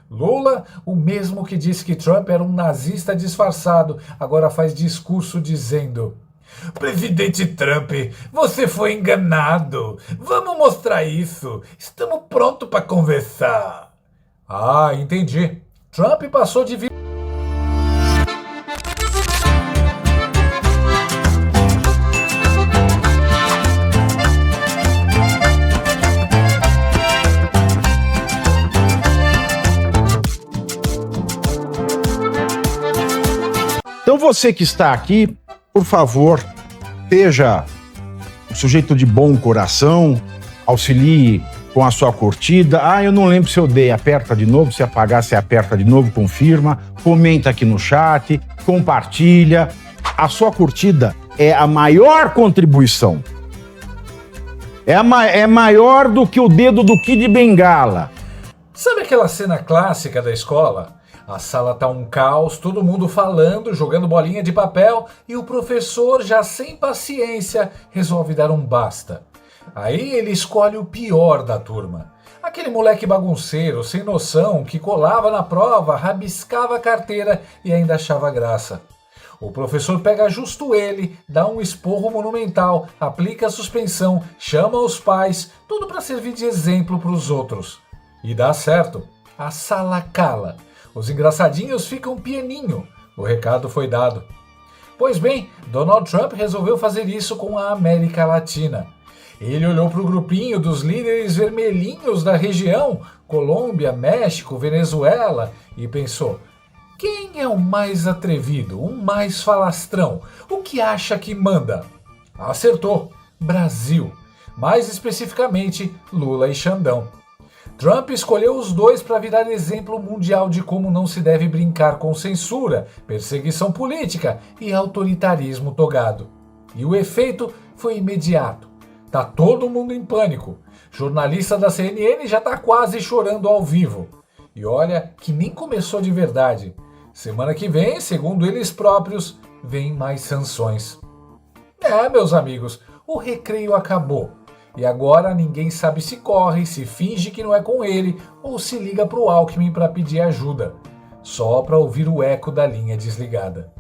Lula, o mesmo que disse que Trump era um nazista disfarçado, agora faz discurso dizendo: Presidente Trump, você foi enganado. Vamos mostrar isso. Estamos prontos para conversar. Ah, entendi. Trump passou de Então você que está aqui, por favor, seja um sujeito de bom coração, auxilie com a sua curtida. Ah, eu não lembro se eu dei, aperta de novo, se apagar, você aperta de novo, confirma, comenta aqui no chat, compartilha. A sua curtida é a maior contribuição. É maior do que o dedo do Kid Bengala. Sabe aquela cena clássica da escola? A sala tá um caos, todo mundo falando, jogando bolinha de papel e o professor, já sem paciência, resolve dar um basta. Aí ele escolhe o pior da turma. Aquele moleque bagunceiro, sem noção, que colava na prova, rabiscava a carteira e ainda achava graça. O professor pega justo ele, dá um esporro monumental, aplica a suspensão, chama os pais, tudo para servir de exemplo para os outros. E dá certo. A sala cala. Os engraçadinhos ficam pianinho. O recado foi dado. Pois bem, Donald Trump resolveu fazer isso com a América Latina. Ele olhou para o grupinho dos líderes vermelhinhos da região, Colômbia, México, Venezuela, e pensou: quem é o mais atrevido, o mais falastrão, o que acha que manda? Acertou, Brasil. Mais especificamente, Lula e Xandão. Trump escolheu os dois para virar exemplo mundial de como não se deve brincar com censura, perseguição política e autoritarismo togado. E o efeito foi imediato. Tá todo mundo em pânico. Jornalista da CNN já tá quase chorando ao vivo. E olha que nem começou de verdade. Semana que vem, segundo eles próprios, vem mais sanções. Meus amigos, o recreio acabou. E agora ninguém sabe se corre, se finge que não é com ele ou se liga pro Alckmin para pedir ajuda. Só para ouvir o eco da linha desligada.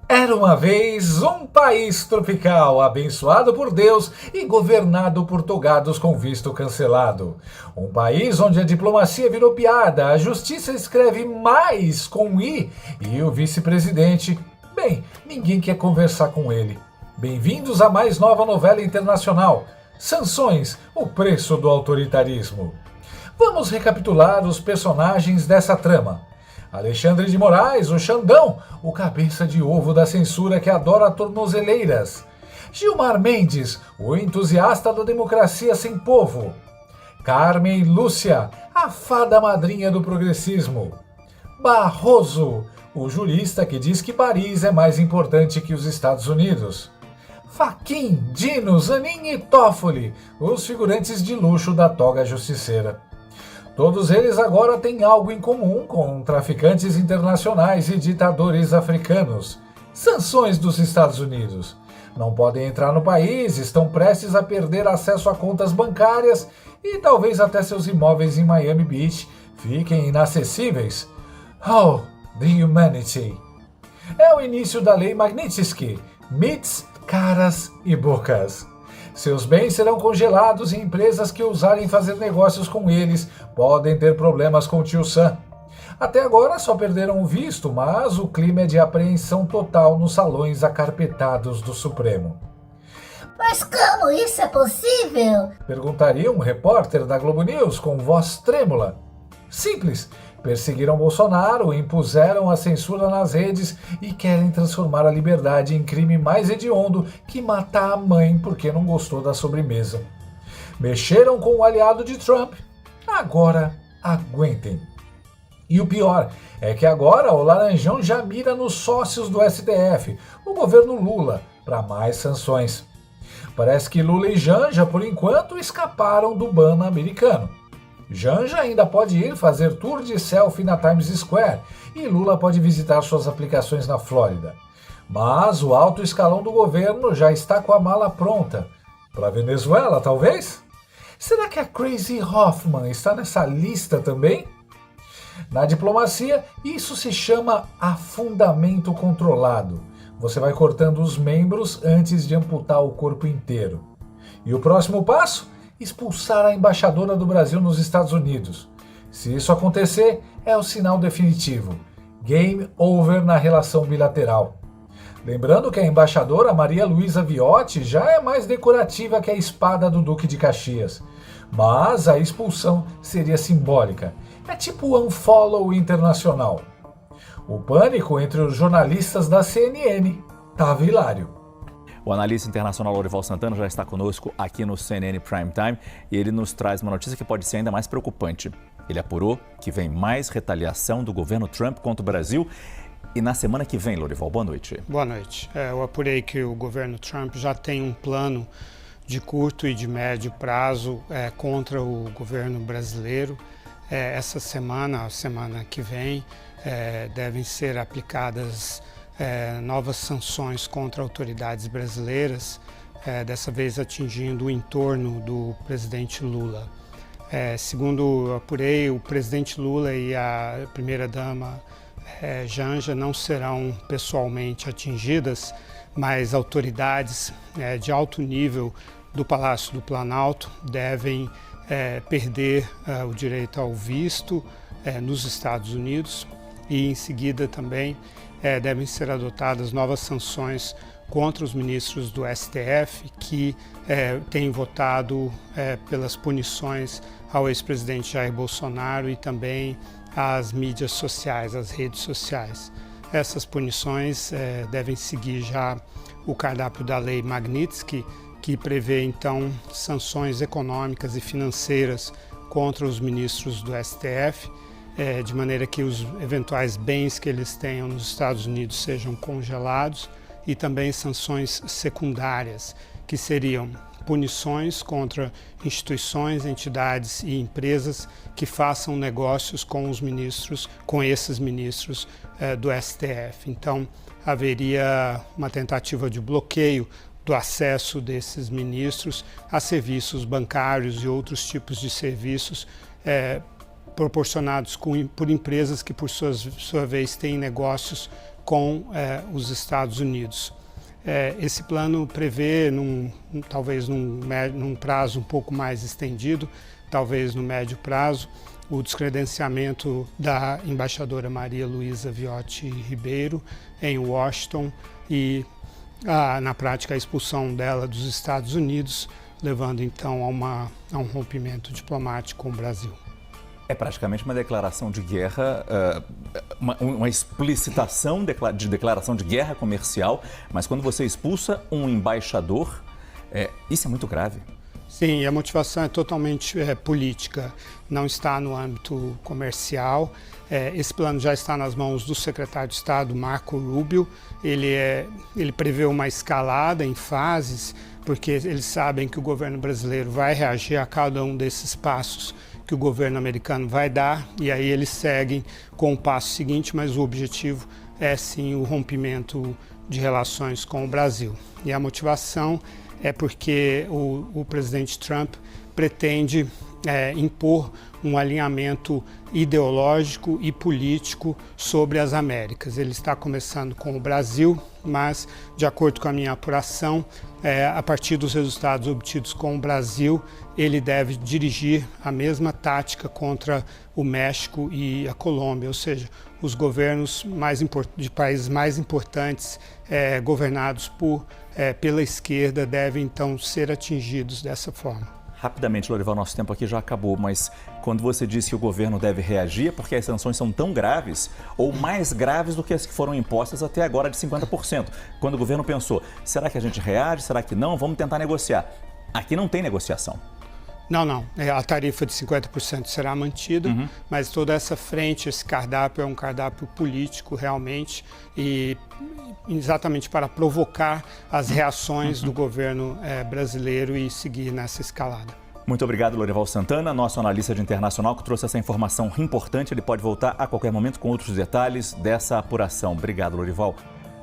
Era uma vez um país tropical, abençoado por Deus e governado por togados com visto cancelado. Um país onde a diplomacia virou piada, a justiça escreve mais com I e o vice-presidente, bem, ninguém quer conversar com ele. Bem-vindos à mais nova novela internacional. Sanções, o preço do autoritarismo. Vamos recapitular os personagens dessa trama. Alexandre de Moraes, o Xandão, o cabeça de ovo da censura que adora tornozeleiras. Gilmar Mendes, o entusiasta da democracia sem povo. Carmen Lúcia, a fada madrinha do progressismo. Barroso, o jurista que diz que Paris é mais importante que os Estados Unidos. Fachin, Dino, Zanin e Toffoli, os figurantes de luxo da toga justiceira. Todos eles agora têm algo em comum com traficantes internacionais e ditadores africanos. Sanções dos Estados Unidos. Não podem entrar no país, estão prestes a perder acesso a contas bancárias e talvez até seus imóveis em Miami Beach fiquem inacessíveis. Oh, the humanity! É o início da Lei Magnitsky, MITs, caras e bocas. Seus bens serão congelados e empresas que ousarem fazer negócios com eles podem ter problemas com o tio Sam. Até agora só perderam o visto, mas o clima é de apreensão total nos salões acarpetados do Supremo. Mas como isso é possível? Perguntaria um repórter da Globo News com voz trêmula. Simples. Perseguiram Bolsonaro, impuseram a censura nas redes e querem transformar a liberdade em crime mais hediondo que matar a mãe porque não gostou da sobremesa. Mexeram com o aliado de Trump. Agora aguentem. E o pior é que agora o Laranjão já mira nos sócios do STF, o governo Lula, para mais sanções. Parece que Lula e Janja, por enquanto, escaparam do ban americano. Janja ainda pode ir fazer tour de selfie na Times Square e Lula pode visitar suas aplicações na Flórida. Mas o alto escalão do governo já está com a mala pronta. Para Venezuela, talvez? Será que a Crazy Hoffman está nessa lista também? Na diplomacia, isso se chama afundamento controlado. Você vai cortando os membros antes de amputar o corpo inteiro. E o próximo passo? Expulsar a embaixadora do Brasil nos Estados Unidos. Se isso acontecer, é o sinal definitivo. Game over na relação bilateral. Lembrando que a embaixadora Maria Luísa Viotti já é mais decorativa que a espada do Duque de Caxias. Mas a expulsão seria simbólica. É tipo unfollow internacional. O pânico entre os jornalistas da CNN tava hilário. O analista internacional Lorival Santana já está conosco aqui no CNN Prime Time e ele nos traz uma notícia que pode ser ainda mais preocupante. Ele apurou que vem mais retaliação do governo Trump contra o Brasil. E na semana que vem, Lorival, boa noite. Boa noite. Eu apurei que o governo Trump já tem um plano de curto e de médio prazo contra o governo brasileiro. Essa semana, a semana que vem, devem ser aplicadas novas sanções contra autoridades brasileiras, dessa vez atingindo o entorno do presidente Lula. Segundo eu apurei, o presidente Lula e a primeira-dama Janja não serão pessoalmente atingidas, mas autoridades de alto nível do Palácio do Planalto devem perder o direito ao visto nos Estados Unidos e em seguida também devem ser adotadas novas sanções contra os ministros do STF que têm votado pelas punições ao ex-presidente Jair Bolsonaro e também às mídias sociais, às redes sociais. Essas punições devem seguir já o cardápio da Lei Magnitsky, que prevê então sanções econômicas e financeiras contra os ministros do STF, de maneira que os eventuais bens que eles tenham nos Estados Unidos sejam congelados, e também sanções secundárias, que seriam punições contra instituições, entidades e empresas que façam negócios com os ministros, com esses ministros do STF. Então, haveria uma tentativa de bloqueio do acesso desses ministros a serviços bancários e outros tipos de serviços proporcionados por empresas que, por sua vez, têm negócios com os Estados Unidos. Esse plano prevê, talvez num prazo um pouco mais estendido, talvez no médio prazo, o descredenciamento da embaixadora Maria Luísa Viotti Ribeiro em Washington e, na prática, a expulsão dela dos Estados Unidos, levando então a um rompimento diplomático com o Brasil. É praticamente uma declaração de guerra, uma explicitação de declaração de guerra comercial, mas quando você expulsa um embaixador, isso é muito grave. Sim, a motivação é totalmente política, não está no âmbito comercial. Esse plano já está nas mãos do secretário de Estado, Marco Rubio. Ele prevê uma escalada em fases, porque eles sabem que o governo brasileiro vai reagir a cada um desses passos que o governo americano vai dar, e aí eles seguem com o passo seguinte, mas o objetivo é sim o rompimento de relações com o Brasil. E a motivação é porque o presidente Trump pretende impor um alinhamento ideológico e político sobre as Américas. Ele está começando com o Brasil, mas, de acordo com a minha apuração, a partir dos resultados obtidos com o Brasil, ele deve dirigir a mesma tática contra o México e a Colômbia, ou seja, os governos de países mais importantes governados pela esquerda devem então ser atingidos dessa forma. Rapidamente, Lorival, nosso tempo aqui já acabou, mas quando você disse que o governo deve reagir, é porque as sanções são tão graves ou mais graves do que as que foram impostas até agora de 50%. Quando o governo pensou, será que a gente reage, será que não? Vamos tentar negociar. Aqui não tem negociação. Não. A tarifa de 50% será mantida, mas toda essa frente, esse cardápio é um cardápio político realmente e exatamente para provocar as reações do governo brasileiro e seguir nessa escalada. Muito obrigado, Lorival Santana, nosso analista de internacional que trouxe essa informação importante. Ele pode voltar a qualquer momento com outros detalhes dessa apuração. Obrigado, Lorival.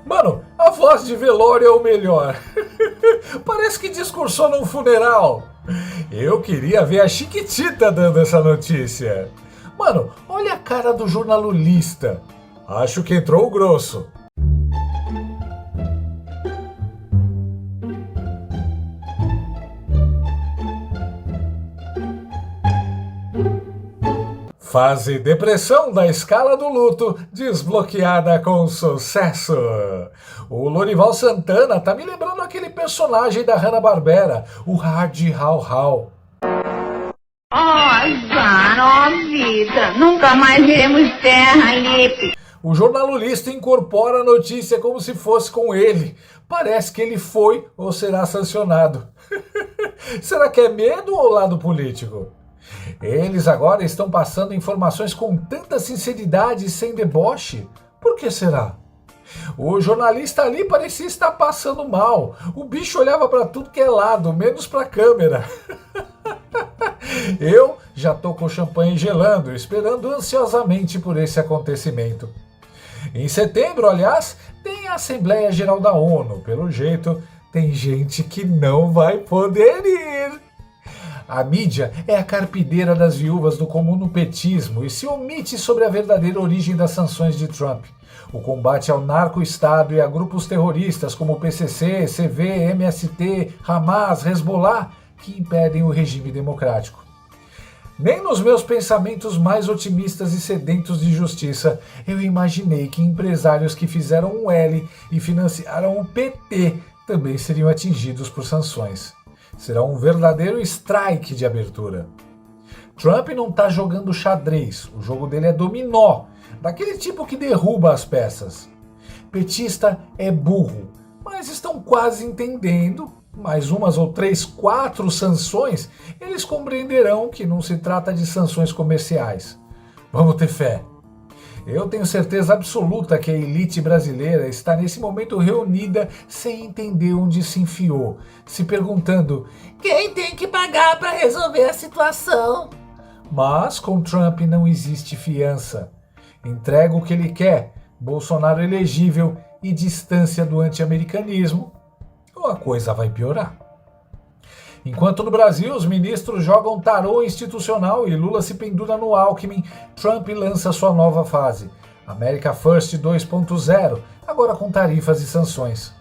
Mano, a voz de velório é o melhor. Parece que discursou num funeral. Eu queria ver a Chiquitita dando essa notícia. Mano, olha a cara do jornalista. Acho que entrou o grosso. Fase depressão da escala do luto desbloqueada com sucesso. O Lorival Santana tá me lembrando aquele personagem da Hanna-Barbera, o Hard How How. Azar, ó vida, nunca mais veremos terra, Lipe. O jornalista incorpora a notícia como se fosse com ele. Parece que ele foi ou será sancionado. Será que é medo ou lado político? Eles agora estão passando informações com tanta sinceridade e sem deboche. Por que será? O jornalista ali parecia estar passando mal. O bicho olhava para tudo que é lado, menos para a câmera. Eu já tô com champanhe gelando, esperando ansiosamente por esse acontecimento. Em setembro, aliás, tem a Assembleia Geral da ONU. Pelo jeito, tem gente que não vai poder ir. A mídia é a carpideira das viúvas do comunopetismo e se omite sobre a verdadeira origem das sanções de Trump. O combate ao narco-estado e a grupos terroristas como o PCC, CV, MST, Hamas, Hezbollah, que impedem o regime democrático. Nem nos meus pensamentos mais otimistas e sedentos de justiça eu imaginei que empresários que fizeram um L e financiaram o PT também seriam atingidos por sanções. Será um verdadeiro strike de abertura. Trump não está jogando xadrez, o jogo dele é dominó, daquele tipo que derruba as peças. Petista é burro, mas estão quase entendendo. Mais umas ou 3, 4 sanções, eles compreenderão que não se trata de sanções comerciais. Vamos ter fé. Eu tenho certeza absoluta que a elite brasileira está nesse momento reunida sem entender onde se enfiou, se perguntando Quem tem que pagar para resolver a situação? Mas com Trump não existe fiança. Entrega o que ele quer, Bolsonaro elegível e distância do anti-americanismo, ou a coisa vai piorar. Enquanto no Brasil os ministros jogam tarô institucional e Lula se pendura no Alckmin, Trump lança sua nova fase, America First 2.0, agora com tarifas e sanções.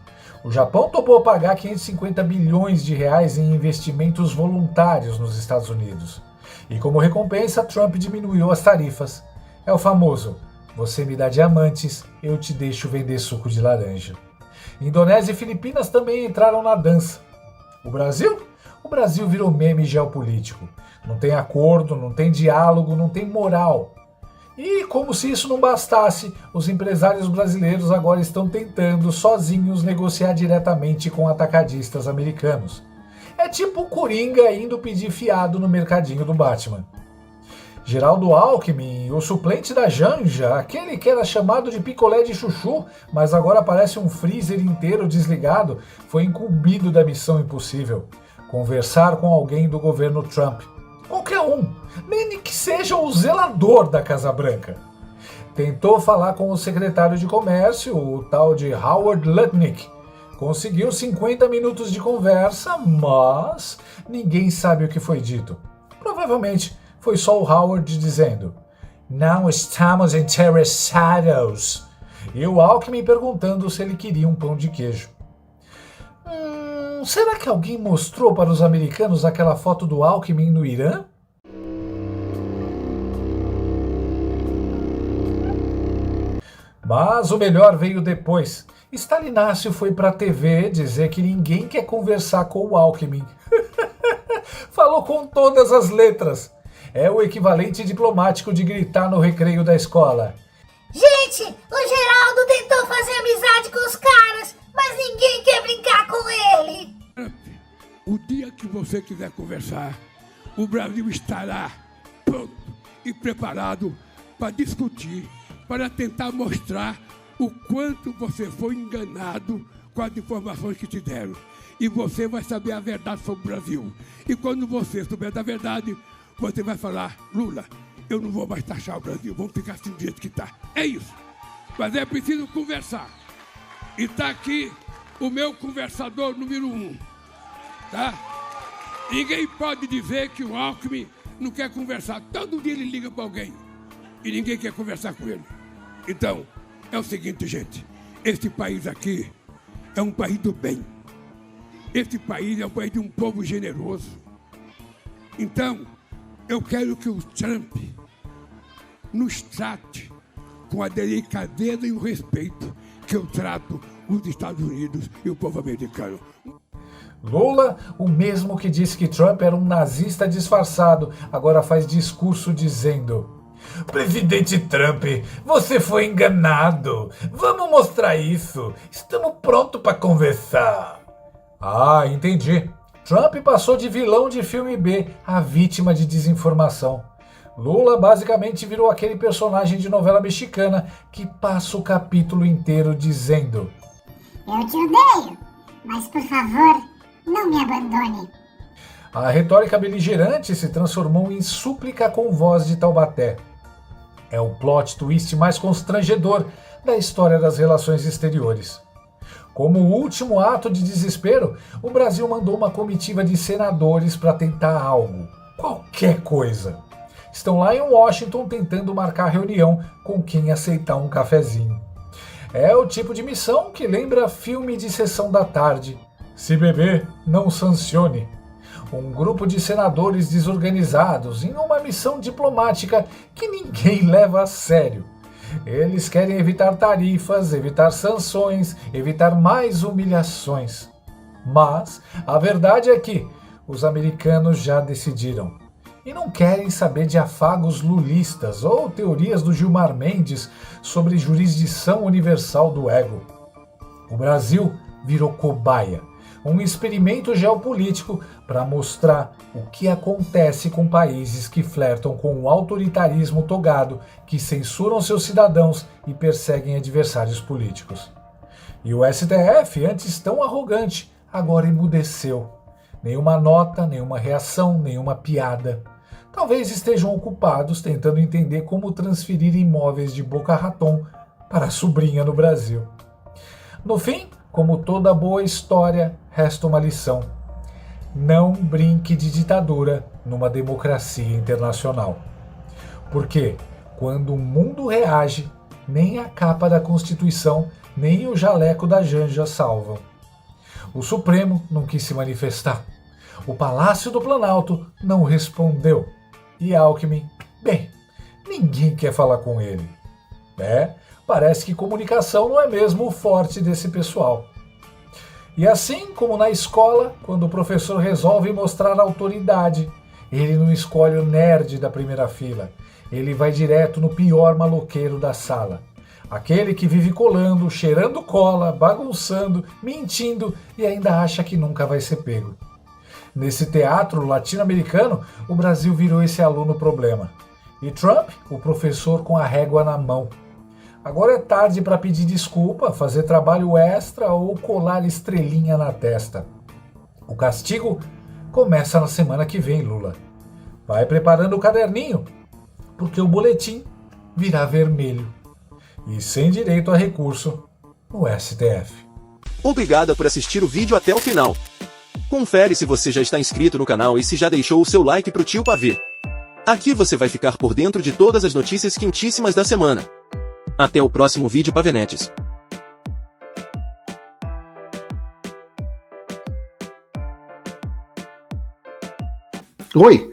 O Japão topou pagar 550 bilhões de reais em investimentos voluntários nos Estados Unidos. E como recompensa, Trump diminuiu as tarifas. É o famoso, você me dá diamantes, eu te deixo vender suco de laranja. Indonésia e Filipinas também entraram na dança. O Brasil? O Brasil virou meme geopolítico. Não tem acordo, não tem diálogo, não tem moral. E como se isso não bastasse, os empresários brasileiros agora estão tentando sozinhos negociar diretamente com atacadistas americanos. É tipo o Coringa indo pedir fiado no mercadinho do Batman. Geraldo Alckmin, o suplente da Janja, aquele que era chamado de picolé de chuchu, mas agora parece um freezer inteiro desligado, foi incumbido da missão impossível: conversar com alguém do governo Trump. Qualquer um, nem que seja o zelador da Casa Branca. Tentou falar com o secretário de Comércio, o tal de Howard Lutnick. Conseguiu 50 minutos de conversa, mas ninguém sabe o que foi dito. Provavelmente foi só o Howard dizendo, não estamos interessados. E o Alckmin perguntando se ele queria um pão de queijo. Será que alguém mostrou para os americanos aquela foto do Alckmin no Irã? Mas o melhor veio depois. Stalinácio foi para a TV dizer que ninguém quer conversar com o Alckmin. Falou com todas as letras. É o equivalente diplomático de gritar no recreio da escola. Gente, o Geraldo tentou fazer amizade com os caras, mas ninguém quer brincar com ele. O dia que você quiser conversar, o Brasil estará pronto e preparado para discutir, para tentar mostrar o quanto você foi enganado com as informações que te deram. E você vai saber a verdade sobre o Brasil. E quando você souber da verdade, você vai falar, Lula, eu não vou mais taxar o Brasil, vamos ficar assim do jeito que está. É isso. Mas é preciso conversar. E está aqui o meu conversador número 1. Tá? Ninguém pode dizer que o Alckmin não quer conversar. Todo dia ele liga para alguém. e ninguém quer conversar com ele. Então, é o seguinte, gente. Este país aqui é um país do bem. Este país é um país de um povo generoso. Então, eu quero que o Trump nos trate com a delicadeza e o respeito que eu trato os Estados Unidos e o povo americano. Lula, o mesmo que disse que Trump era um nazista disfarçado, agora faz discurso dizendo: Presidente Trump, você foi enganado. Vamos mostrar isso. Estamos prontos para conversar. Ah, entendi. Trump passou de vilão de filme B a vítima de desinformação. Lula basicamente virou aquele personagem de novela mexicana que passa o capítulo inteiro dizendo: Eu te odeio, mas por favor, não me abandone. A retórica beligerante se transformou em súplica com voz de Taubaté. É o plot twist mais constrangedor da história das relações exteriores. Como último ato de desespero, o Brasil mandou uma comitiva de senadores para tentar algo, qualquer coisa. Estão lá em Washington tentando marcar reunião com quem aceitar um cafezinho. É o tipo de missão que lembra filme de sessão da tarde. Se beber, não sancione. Um grupo de senadores desorganizados em uma missão diplomática que ninguém leva a sério. Eles querem evitar tarifas, evitar sanções, evitar mais humilhações. Mas a verdade é que os americanos já decidiram. E não querem saber de afagos lulistas ou teorias do Gilmar Mendes sobre jurisdição universal do ego. O Brasil virou cobaia, um experimento geopolítico para mostrar o que acontece com países que flertam com o autoritarismo togado, que censuram seus cidadãos e perseguem adversários políticos. E o STF, antes tão arrogante, agora emudeceu. Nenhuma nota, nenhuma reação, nenhuma piada. Talvez estejam ocupados tentando entender como transferir imóveis de Boca Raton para a sobrinha no Brasil. No fim, como toda boa história, resta uma lição. Não brinque de ditadura numa democracia internacional. Porque quando o mundo reage, nem a capa da Constituição, nem o jaleco da Janja salvam. O Supremo não quis se manifestar. O Palácio do Planalto não respondeu. E Alckmin, bem, ninguém quer falar com ele. Parece que comunicação não é mesmo o forte desse pessoal. E assim como na escola, quando o professor resolve mostrar autoridade, ele não escolhe o nerd da primeira fila. Ele vai direto no pior maloqueiro da sala. Aquele que vive colando, cheirando cola, bagunçando, mentindo e ainda acha que nunca vai ser pego. Nesse teatro latino-americano, o Brasil virou esse aluno problema. E Trump, o professor com a régua na mão. Agora é tarde para pedir desculpa, fazer trabalho extra ou colar estrelinha na testa. O castigo começa na semana que vem, Lula. Vai preparando o caderninho, porque o boletim virá vermelho. E sem direito a recurso no STF. Obrigada por assistir o vídeo até o final. Confere se você já está inscrito no canal e se já deixou o seu like pro tio Pavê. Aqui você vai ficar por dentro de todas as notícias quentíssimas da semana. Até o próximo vídeo, Pavenetes. Oi!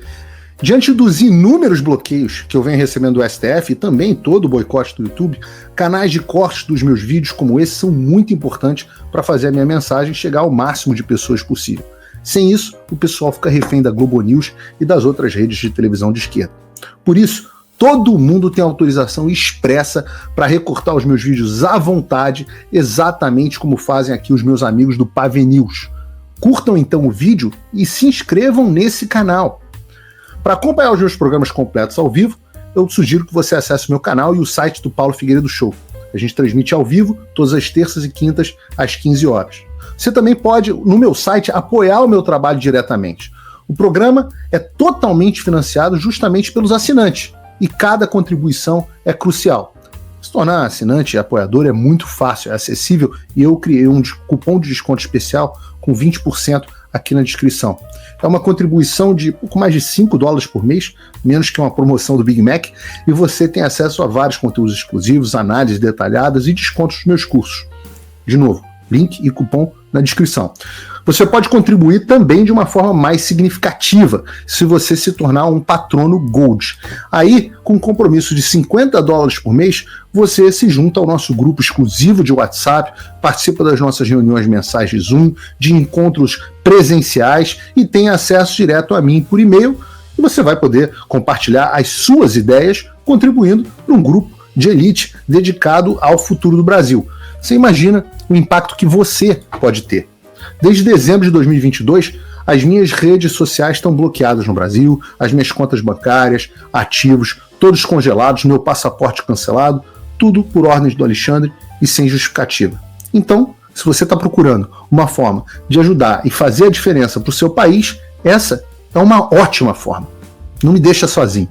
Diante dos inúmeros bloqueios que eu venho recebendo do STF e também todo o boicote do YouTube, canais de cortes dos meus vídeos como esse são muito importantes para fazer a minha mensagem chegar ao máximo de pessoas possível. Sem isso, o pessoal fica refém da Globo News e das outras redes de televisão de esquerda. Por isso, todo mundo tem autorização expressa para recortar os meus vídeos à vontade, exatamente como fazem aqui os meus amigos do Pavê News. Curtam então o vídeo e se inscrevam nesse canal. Para acompanhar os meus programas completos ao vivo, eu sugiro que você acesse o meu canal e o site do Paulo Figueiredo Show. A gente transmite ao vivo todas as terças e quintas às 15 horas. Você também pode, no meu site, apoiar o meu trabalho diretamente. O programa é totalmente financiado justamente pelos assinantes e cada contribuição é crucial. Se tornar assinante e apoiador é muito fácil, é acessível e eu criei um cupom de desconto especial com 20% aqui na descrição. É uma contribuição de pouco mais de $5 por mês, menos que uma promoção do Big Mac, e você tem acesso a vários conteúdos exclusivos, análises detalhadas e descontos dos meus cursos. De novo, link e cupom na descrição. Você pode contribuir também de uma forma mais significativa se você se tornar um patrono Gold. Aí, com um compromisso de $50 por mês, você se junta ao nosso grupo exclusivo de WhatsApp, participa das nossas reuniões mensais de Zoom, de encontros presenciais e tem acesso direto a mim por e-mail. E você vai poder compartilhar as suas ideias, contribuindo para um grupo de elite dedicado ao futuro do Brasil. Você imagina o impacto que você pode ter. Desde dezembro de 2022, as minhas redes sociais estão bloqueadas no Brasil, as minhas contas bancárias, ativos, todos congelados, meu passaporte cancelado, tudo por ordens do Alexandre e sem justificativa. Então, se você está procurando uma forma de ajudar e fazer a diferença para o seu país, essa é uma ótima forma. Não me deixa sozinho.